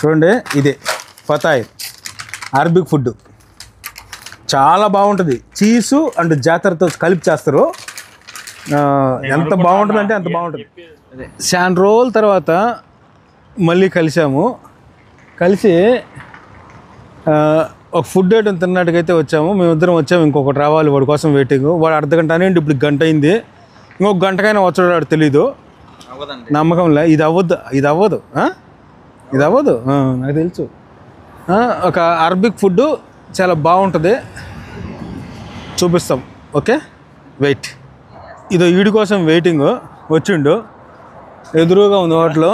చూడండి, ఇదే ఫతాయిర్ Arabic food. చాలా బాగుంటుంది. చీసు అండ్ జాతరతో కలిపి చేస్తారు. ఎంత బాగుంటుందంటే అంత బాగుంటుంది. చాలా రోజుల తర్వాత మళ్ళీ కలిసాము. కలిసి ఒక ఫుడ్ ఐటమ్ తిన్నట్టుకైతే వచ్చాము. మేమిద్దరం వచ్చాము. ఇంకొకటి రావాలి, వాడి కోసం వెయిటింగ్. వాడు అర్ధగంట అనేది ఇప్పుడు గంట అయింది. ఇంకొక గంటకైనా వచ్చాడు వాడు తెలీదు. నమ్మకంలే. ఇది అవ్వదు ఇది అవ్వదు నాకు తెలుసు. ఒక అరబిక్ ఫుడ్ చాలా బాగుంటుంది, చూపిస్తాం. Okay, wait. ఇదో వీడి కోసం వెయిటింగ్. వచ్చిండు, ఎదురుగా ఉంది హోటల్.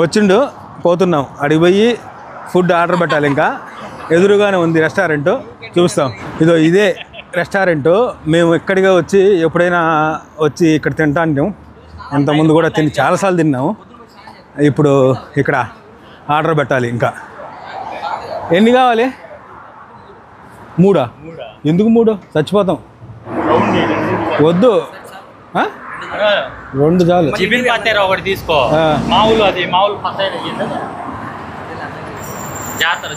వచ్చిండు, పోతున్నాం. అడిగి పోయి ఫుడ్ ఆర్డర్ పెట్టాలి. ఇంకా ఎదురుగానే ఉంది రెస్టారెంట్, చూస్తాం. ఇదే రెస్టారెంట్. మేము ఇక్కడిగా వచ్చి ఎప్పుడైనా వచ్చి ఇక్కడ తింటా అంటాం. ఇంతకుముందు కూడా చాలాసార్లు తిన్నాము. ఇప్పుడు ఇక్కడ ఆర్డర్ పెట్టాలి. ఇంకా ఎన్ని కావాలి? 3? ఎందుకు 3? చచ్చిపోతాం. వద్దు, 2 చాలు. ఒకటి తీసుకో. మామూలు అది మామూలు జాతర.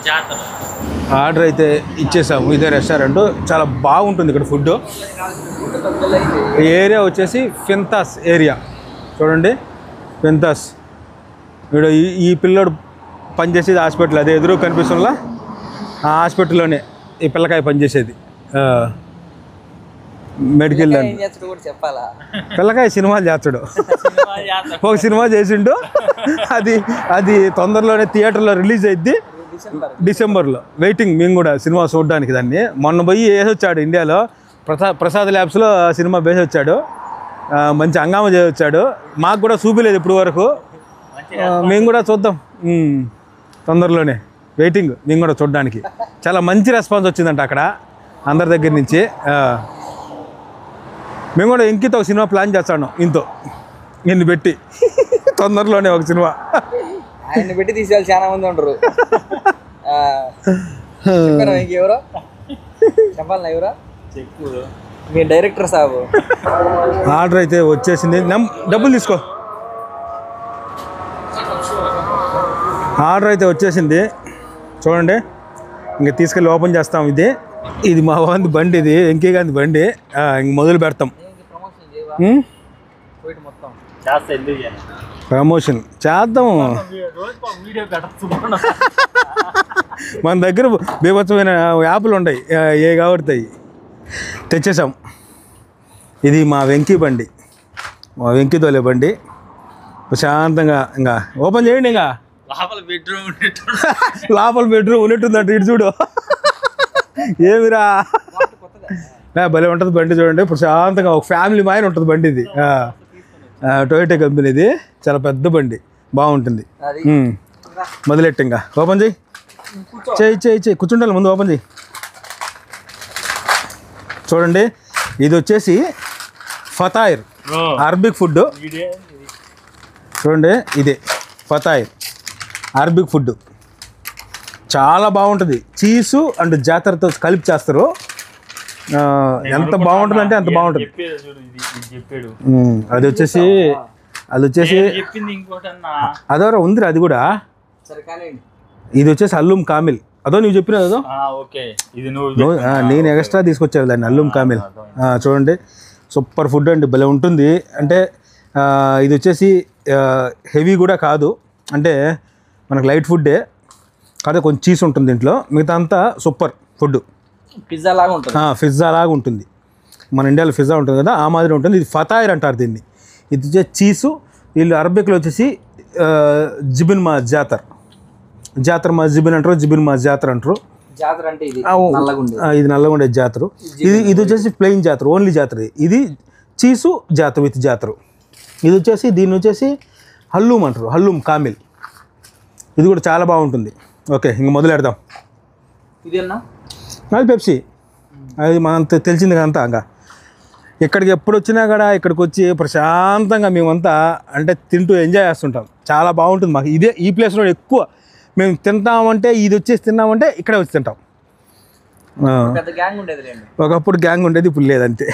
ఆర్డర్ అయితే ఇచ్చేసాము. ఇదే రెస్టారెంట్, చాలా బాగుంటుంది ఇక్కడ ఫుడ్. ఏరియా వచ్చేసి ఫింతాస్ ఏరియా. చూడండి, ఫింతాస్. ఇక్కడ ఈ పిల్లడు పనిచేసేది హాస్పిటల్, అదే ఎదురు కనిపిస్తుందా ఆ హాస్పిటల్లోనే ఈ పిల్లకాయ పనిచేసేది. మెడికల్ పిల్లకాయ సినిమాలు చేస్తాడు. ఒక సినిమా చేసిండు, అది తొందరలోనే థియేటర్లో రిలీజ్ అయింది డిసెంబర్లో. వెయిటింగ్ మేము కూడా సినిమా చూడడానికి. దాన్ని మొన్న పోయి వేసి వచ్చాడు ఇండియాలో. ప్రసాద్ ల్యాబ్స్లో సినిమా వేసి వచ్చాడు. మంచి హంగామా చేసి వచ్చాడు. మాకు కూడా చూపిలేదు ఇప్పుడు వరకు. మేము కూడా చూద్దాం తొందరలోనే. వెయిటింగ్ మేము కూడా చూడడానికి. చాలా మంచి రెస్పాన్స్ వచ్చిందంట అక్కడ అందరి దగ్గర నుంచి. మేము కూడా ఇంకితో ఒక సినిమా ప్లాన్ చేస్తాను. ఇన్ని పెట్టి తొందరలోనే ఒక సినిమా ఆయన్ని పెట్టి తీసేవాళ్ళు చాలా మంది ఉంటారు. ఎవరో చెప్పాలన్నా, ఎవరో చెప్పు. మీ డైరెక్టర్ సాబు. ఆర్డర్ అయితే వచ్చేసింది. డబ్బులు తీసుకో. ఆర్డర్ అయితే వచ్చేసింది. చూడండి, ఇంక తీసుకెళ్ళి ఓపెన్ చేస్తాం. ఇది మా వాంది బండి, ఇది వెంకీ గాంధీ బండి. ఇంక మొదలు పెడతాం. ప్రమోషన్ చేద్దాం. మన దగ్గర బీభత్సమైన యాప్లు ఉంటాయి, ఏ కాబడతాయి. తెచ్చేసాం. ఇది మా వెంకీ బండి, మా వెంకీ తోలే బండి. ప్రశాంతంగా ఇంకా ఓపెన్ చేయండి. ఇంకా లోపల బెడ్రూమ్ ఉన్నట్టుందంట. ఇటు చూడు, ఏమిరా భలే ఉంటుంది బండి. చూడండి, ప్రశాంతంగా ఒక ఫ్యామిలీ మైన్ ఉంటుంది బండి. ఇది టొయోటా కంపెనీది, చాలా పెద్ద బండి, బాగుంటుంది. మొదలెట్టు. ఇంకా ఓపెన్ చేయి. కూర్చుంటాను ముందు, ఓపెన్ చేయి. చూడండి, ఇది వచ్చేసి ఫతాయిర్ అరబిక్ ఫుడ్. చూడండి, ఇదే ఫతాయిర్ అరబిక్ ఫుడ్. చాలా బాగుంటుంది. చీసు అండ్ జాతరతో కలిపి చేస్తారు. ఎంత బాగుంటుందంటే అంత బాగుంటుంది. అది వచ్చేసి అదోరా ఉందిరా, అది కూడా. ఇది వచ్చేసి అల్లూమ్ కామిల్. అదో నువ్వు చెప్పినది, అదో నేను ఎక్స్ట్రా తీసుకొచ్చాను దాన్ని, అల్లూమ్ కామిల్. చూడండి, సూపర్ ఫుడ్ అండి, భలే ఉంటుంది. అంటే ఇది వచ్చేసి హెవీ కూడా కాదు, అంటే మనకు లైట్ ఫుడ్డే కాదు, కొంచెం చీజ్ ఉంటుంది దీంట్లో. మిగతా అంతా సూపర్ ఫుడ్. పిజ్జా లాగా ఉంటుంది. మన ఇండియాలో పిజ్జా ఉంటుంది కదా, ఆ మాదిరి ఉంటుంది. ఇది ఫతాయిర్ అంటారు దీన్ని. ఇది వచ్చేసి చీసు. వీళ్ళు అరబిక్లో వచ్చేసి జిబిన్ మా జాతర మా జిబిన్ అంటారు, జిబిన్ మా జాతర అంటారు. ఇది నల్లగుండే జాతర. ఇది వచ్చేసి ప్లెయిన్ జాతర, ఓన్లీ జాతర. ఇది చీసు జాతర విత్ జాతర. ఇది వచ్చేసి దీన్ని వచ్చేసి హల్లూమ్ అంటారు, హల్లూమ్ కామిల్. ఇది కూడా చాలా బాగుంటుంది. ఓకే, ఇంక మొదలెడదాం. అది పెప్సీ, అది మనంత తెలిసింది అంతా. ఇంకా ఇక్కడికి ఎప్పుడు వచ్చినా కూడా ఇక్కడికి వచ్చి ప్రశాంతంగా మేమంతా అంటే తింటూ ఎంజాయ్ చేస్తుంటాం. చాలా బాగుంటుంది మాకు. ఈ ప్లేస్లో ఎక్కువ మేము తింటామంటే, ఇది వచ్చేసి తిన్నామంటే ఇక్కడే వచ్చి తింటాం. ఒకప్పుడు గ్యాంగ్ ఉండేది, ఇప్పుడు లేదంతే.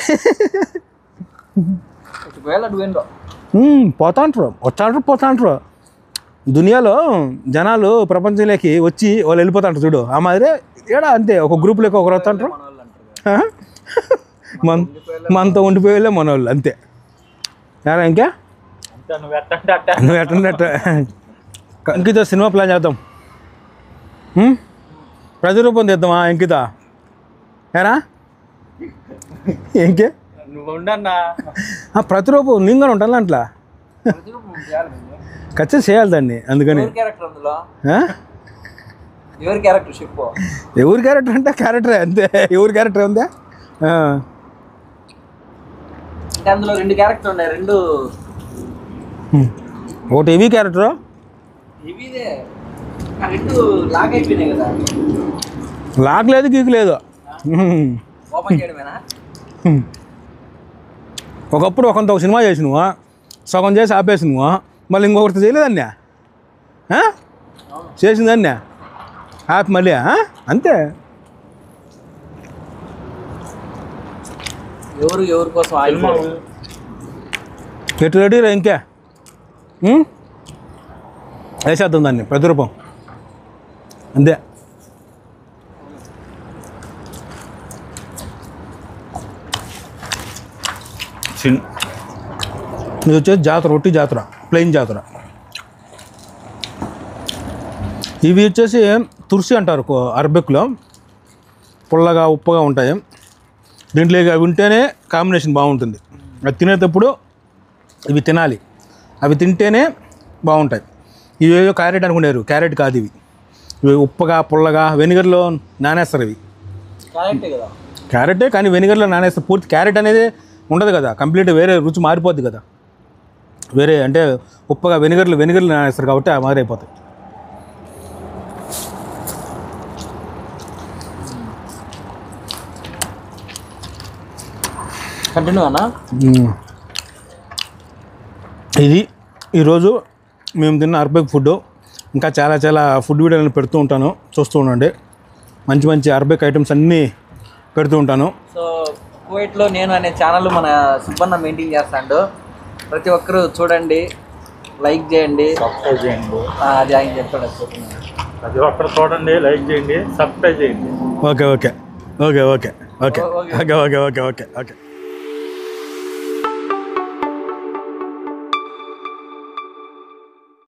ఒకవేళ నువ్వేంటో పోతా ఉంటారు పోతా ఉంటారు దునియాలో జనాలు ప్రపంచంలోకి వచ్చి వాళ్ళు వెళ్ళిపోతా ఉంటారు చూడు ఆ మాదిరి ఏడా అంతే ఒక గ్రూప్లోకి ఒకరు వస్తా ఉంటారు మన వాళ్ళు అంటారు మనతో ఉండిపోయేలే మన వాళ్ళు అంతే యారా ఇంకా అంతే నువ్వు ఎట్టంటే అట్ట నువ్వు ఎట్టంటే అంకిత సినిమా ప్లాన్ చేద్దాం ప్రతిరూపం తెద్దామా అంకిత ఏరా ఇంకే నువ్వు ఉండన్నా ప్రతిరూపం నేను కూడా ఉంటాను అట్లా ఖచ్చితంగా చేయాలి దాన్ని అందుకని ఎవరి క్యారెక్టర్ అందులో ఎవరి క్యారెక్టర్ చెప్పు ఎవరి క్యారెక్టర్ అంటే క్యారెక్టరే అంతే ఎవరి క్యారెక్టర్ ఉందా అంటే అందులో 2 క్యారెక్టర్ ఉన్నాయి 2 ఒకటి హెవీ క్యారెక్టరు ఇవిదే ఆ 2 లాగ్ అయిపోయినాయి కదా లాక్ లేదు గీక్ లేదు ఓపెన్ చేయడమేనా ఒకప్పుడు ఒకంత ఒక సినిమా చేసి నువ్వు సగం చేసి ఆపేసి నువ్వు మళ్ళీ ఇంకొకటి చేయలేదన్యా చేసిందన్యా ఆపి మళ్ళీ అంతే ఎవరి కోసం సినిమా ఎటు రెడీరా ఇంకే వేసేద్దాం దాన్ని ప్రతిరూపం అంతే ఇది వచ్చేసి జాతర ఒట్టి జాతర ప్లెయిన్ జాతర ఇవి వచ్చేసి తుర్సి అంటారు అరబిక్లో పుల్లగా ఉప్పగా ఉంటాయి దీంట్లో అవి ఉంటేనే కాంబినేషన్ బాగుంటుంది అది తినేటప్పుడు ఇవి తినాలి అవి తింటేనే బాగుంటాయి ఇవి ఏదో క్యారెట్ అనుకునేరు క్యారెట్ కాదు ఇవి ఉప్పగా పుల్లగా వెనిగర్లో నానేస్తారు ఇవి క్యారెక్టే కదా క్యారెటే కానీ వెనిగర్లో నానేస్తారు పూర్తి క్యారెట్ అనేది ఉండదు కదా కంప్లీట్ వేరే రుచి మారిపోద్ది కదా వేరే అంటే ఉప్పగా వెనిగర్లు నానేస్తారు కాబట్టి ఆ మాదిరి అయిపోతాయి కంటిన్యూ అన్నా ఇది ఈరోజు మేము తిన్న అర్బిక్ ఫుడ్ ఇంకా చాలా ఫుడ్ వీడియోలను పెడుతూ ఉంటాను చూస్తూ ఉండండి మంచి అర్బిక్ ఐటమ్స్ అన్నీ పెడుతూ ఉంటాను సో కువైట్లో నేను అనే ఛానల్ మన సుబ్బన్న మెయింటైన్ చేస్తాడు ప్రతి ఒక్కరూ చూడండి లైక్ చేయండి సబ్స్క్రైబ్ చేయండి అది ఆయన చెప్తాడు ప్రతి ఒక్కరు చూడండి లైక్ చేయండి సబ్స్క్రైబ్ చేయండి ఓకే